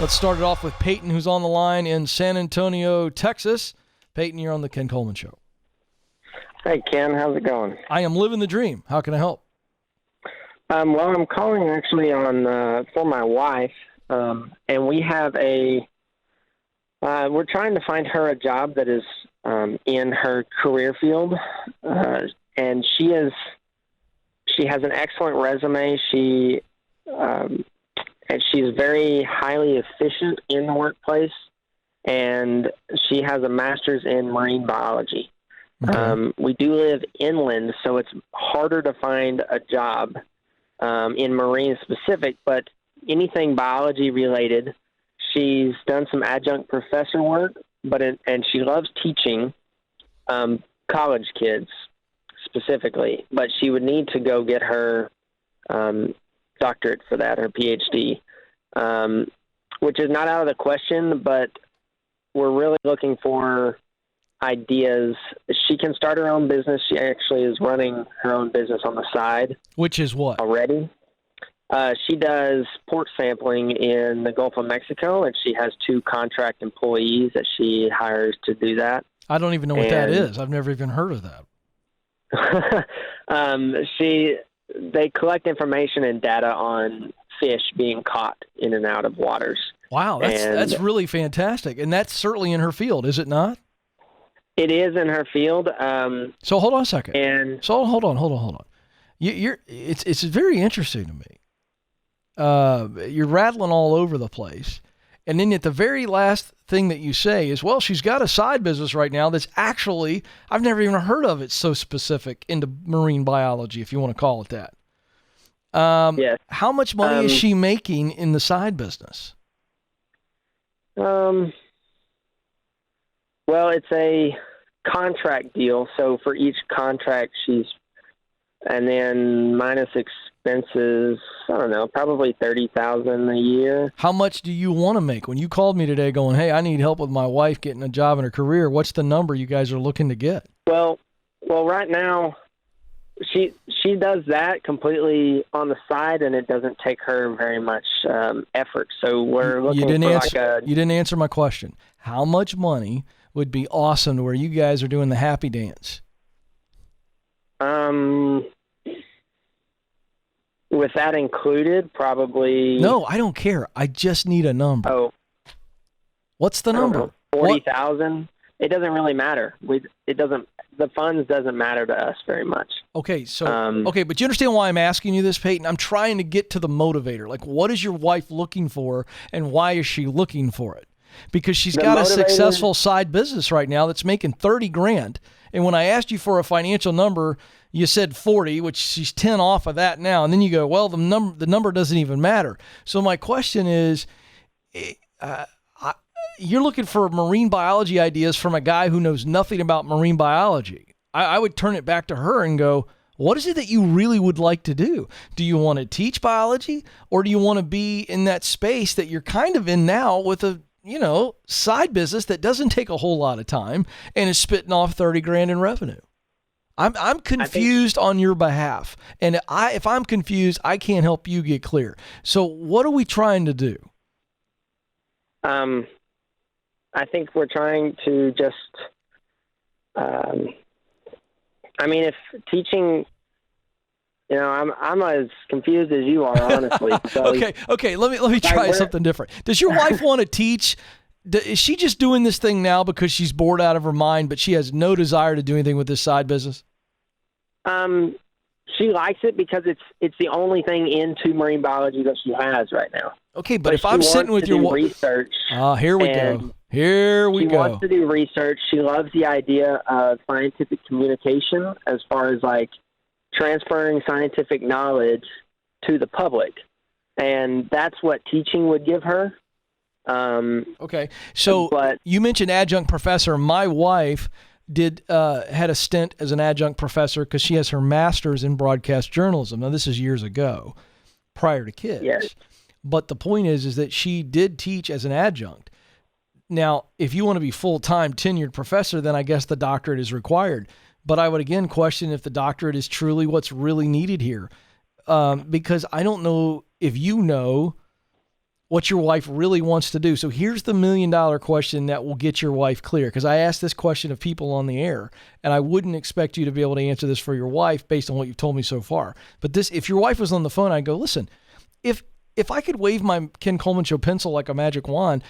Let's start it off with Peyton, who's on the line in San Antonio, Texas. Peyton, you're on the Ken Coleman Show. Hey, Ken. How's it going? I am living the dream. How can I help? Well, I'm calling actually on for my wife, and we have we're trying to find her a job that is in her career field, and she has an excellent resume. And she's very highly efficient in the workplace, and she has a master's in marine biology. Okay. We do live inland, so it's harder to find a job in marine specific, but anything biology related. She's done some adjunct professor work, and she loves teaching college kids specifically, but she would need to go get her doctorate for that, her PhD, which is not out of the question, but we're really looking for ideas. She can start her own business. She actually is running her own business on the side. Which is what? Already. She does pork sampling in the Gulf of Mexico, and she has 2 contract employees that she hires to do that. I don't even know what that is. I've never even heard of that. They collect information and data on fish being caught in and out of waters. Wow, that's really fantastic, and that's certainly in her field, is it not? It is in her field. So hold on a second. Hold on. It's very interesting to me. You're rattling all over the place, and then at the very last thing that you say is, well, she's got a side business right now that's actually, I've never even heard of it, so specific into marine biology, if you want to call it that. Yes. How much money is she making in the side business? Well, it's a contract deal, so for each contract and then minus expenses, I don't know, probably $30,000 a year. How much do you want to make? When you called me today going, hey, I need help with my wife getting a job in her career, what's the number you guys are looking to get? Well, right now, she does that completely on the side, and it doesn't take her very much effort. So we're looking You didn't answer my question. How much money would be awesome to where you guys are doing the happy dance? With that included, probably... No, I don't care. I just need a number. Oh. What's the number? 40,000. It doesn't really matter. The funds doesn't matter to us very much. Okay, but you understand why I'm asking you this, Peyton? I'm trying to get to the motivator. Like, what is your wife looking for, and why is she looking for it? Because she's got a successful side business right now that's making $30,000. And when I asked you for a financial number, you said 40, which she's 10 off of that now. And then you go, well, the number doesn't even matter. So my question is, you're looking for marine biology ideas from a guy who knows nothing about marine biology. I would turn it back to her and go, what is it that you really would like to do? Do you want to teach biology, or do you want to be in that space that you're kind of in now with a side business that doesn't take a whole lot of time and is spitting off $30,000 in revenue? I'm confused on your behalf. And if I'm confused, I can't help you get clear. So what are we trying to do? I think we're trying to just, if teaching, I'm as confused as you are, honestly. Okay. Let me try something different. Does your wife want to teach? Is she just doing this thing now because she's bored out of her mind, but she has no desire to do anything with this side business? She likes it because it's the only thing into marine biology that she has right now. Okay, but if I'm sitting with your research, here we go. She wants to do research. She loves the idea of scientific communication as far as like transferring scientific knowledge to the public, and that's what teaching would give her. Okay, so you mentioned adjunct professor. My wife had a stint as an adjunct professor because she has her master's in broadcast journalism. Now, this is years ago, prior to kids. Yes. But the point is that she did teach as an adjunct. Now, if you want to be full-time tenured professor, then I guess the doctorate is required. But I would again question if the doctorate is truly what's really needed here, because I don't know if you know what your wife really wants to do. So here's the $1 million question that will get your wife clear. Because I asked this question of people on the air, and I wouldn't expect you to be able to answer this for your wife based on what you've told me so far. But this, if your wife was on the phone, I'd go, listen, if I could wave my Ken Coleman Show pencil like a magic wand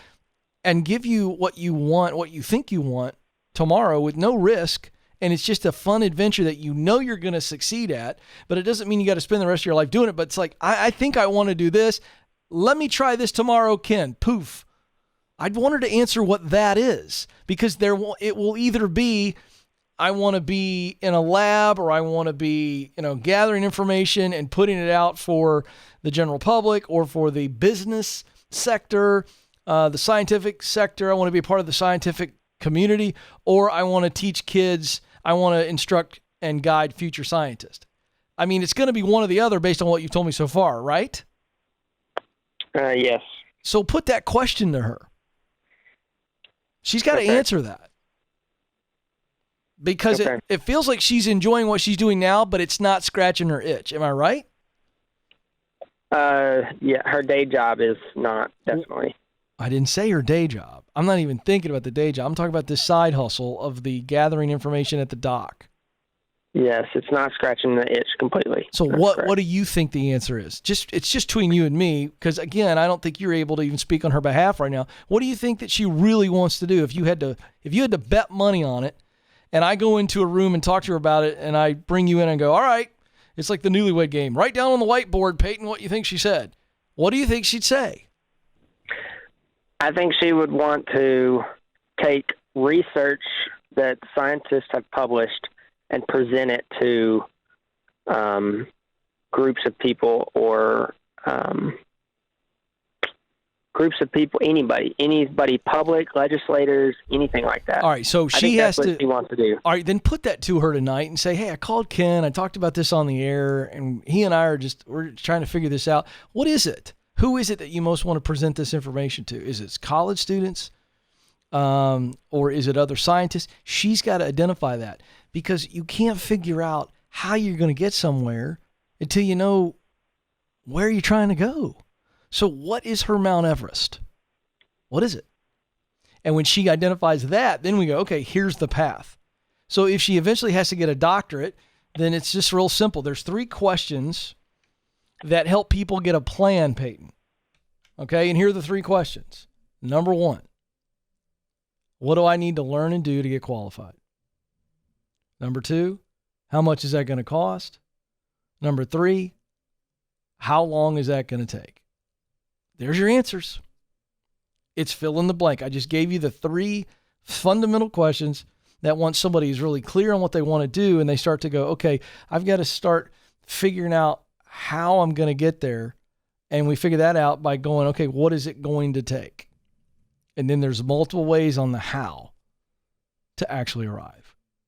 and give you what you want, what you think you want tomorrow with no risk, and it's just a fun adventure that you know you're going to succeed at, but it doesn't mean you got to spend the rest of your life doing it. But it's like, I think I want to do this. Let me try this tomorrow, Ken. Poof. I'd want her to answer what that is, because it will either be, I want to be in a lab, or I want to be, gathering information and putting it out for the general public or for the business sector, the scientific sector. I want to be a part of the scientific community, or I want to teach kids. I want to instruct and guide future scientists. I mean, it's going to be one or the other based on what you've told me so far, right? Yes. So put that question to her. She's got to answer that. Because it feels like she's enjoying what she's doing now, but it's not scratching her itch. Am I right? Yeah, her day job is not, definitely. I didn't say her day job. I'm not even thinking about the day job. I'm talking about this side hustle of the gathering information at the dock. Yes, it's not scratching the itch completely. So what do you think the answer is? It's just between you and me, because again, I don't think you're able to even speak on her behalf right now. What do you think that she really wants to do? If you had to bet money on it, and I go into a room and talk to her about it, and I bring you in and go, all right, it's like the newlywed game. Write down on the whiteboard, Peyton, what you think she said. What do you think she'd say? I think she would want to take research that scientists have published and present it to groups of people, or groups of people, anybody, public, legislators, anything like that. All right, so she has to. That's what she wants to do. All right, then put that to her tonight and say, hey, I called Ken. I talked about this on the air, and he and I we're trying to figure this out. What is it? Who is it that you most want to present this information to? Is it college students? Or is it other scientists? She's got to identify that, because you can't figure out how you're going to get somewhere until you know where you're trying to go. So what is her Mount Everest? What is it? And when she identifies that, then we go, okay, here's the path. So if she eventually has to get a doctorate, then it's just real simple. There's 3 questions that help people get a plan, Peyton. Okay, and here are the 3 questions. Number 1, what do I need to learn and do to get qualified? Number 2, how much is that going to cost? Number 3, how long is that going to take? There's your answers. It's fill in the blank. I just gave you the 3 fundamental questions that once somebody is really clear on what they want to do, and they start to go, okay, I've got to start figuring out how I'm going to get there. And we figure that out by going, okay, what is it going to take? And then there's multiple ways on the how to actually arrive.